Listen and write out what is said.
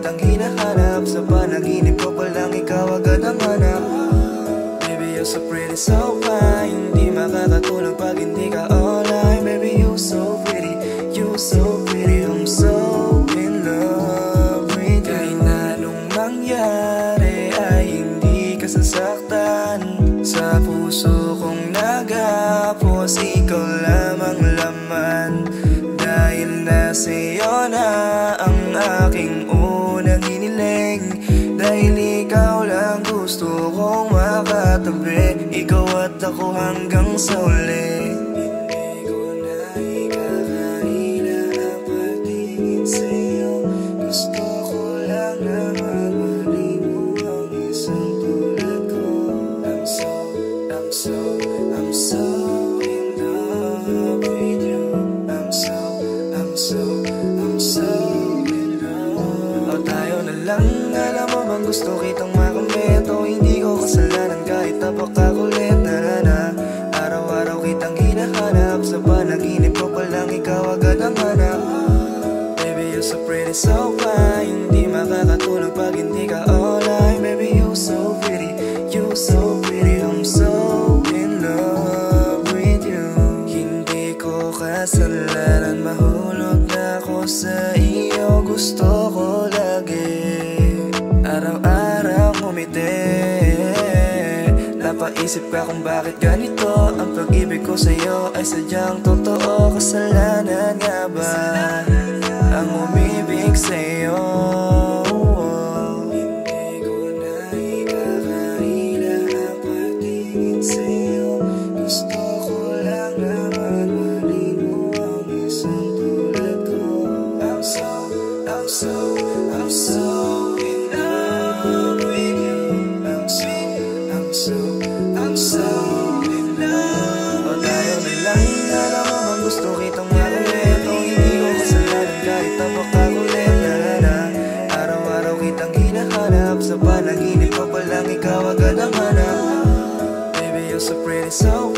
kitang hinahanap. Sa panaginip ko palang ikaw agad ang hanap. Baby, you're so pretty, so fine. Hindi makakatulog pag hindi ka online. Baby, you're so pretty, you're so pretty. I'm so in love with you. Kahit na anong mangyari ay hindi ka sasaktan. Sa puso kong nagapos, ikaw lamang laman. Dahil nasa'yo na ang aking unang hiniling. Dahil ikaw lang gusto kong makatabi. Ikaw at ako hanggang sa uli. Hindi ko na ikakaila ang pagtingin sa'yo. Gusto ko lang na mahalin mo ang isang tulad ko. I'm so in love with you. I'm so in love. O tayo na lang, alam mo bang gusto kitang makamit. O hindi ko kasalanan kahit napakakulit na. Araw-araw kitang hinahanap. Sa panaginip ko palang ikaw agad ang hanap. Baby, you're so pretty, so fine. Hindi makakatulog pag hindi ka online. Baby, you're so pretty, you're so pretty. I'm so in love with you. Hindi ko kasalanan, mahulog na ako sa iyo. Gusto ko lagi araw-araw ngumiti. Napaisip ka kung bakit ganito. Ang pag-ibig ko sa'yo ay sadyang totoo. Kasalanan nga ba ang umibig sa'yo? Hindi ko na ikakaila ang pagtingin sa'yo. Gusto ko lang naman mahalin mo ang isang tulad ko. I'm so in love with you. I'm so in love. O tayo na lang, alam mo bang gusto kitang makulit. O hindi ko kasalanan kahit napakakulit na. Araw-araw kitang hinahanap. Sa panaginip ko palang ikaw agad ang hanap. Baby, you're so pretty, so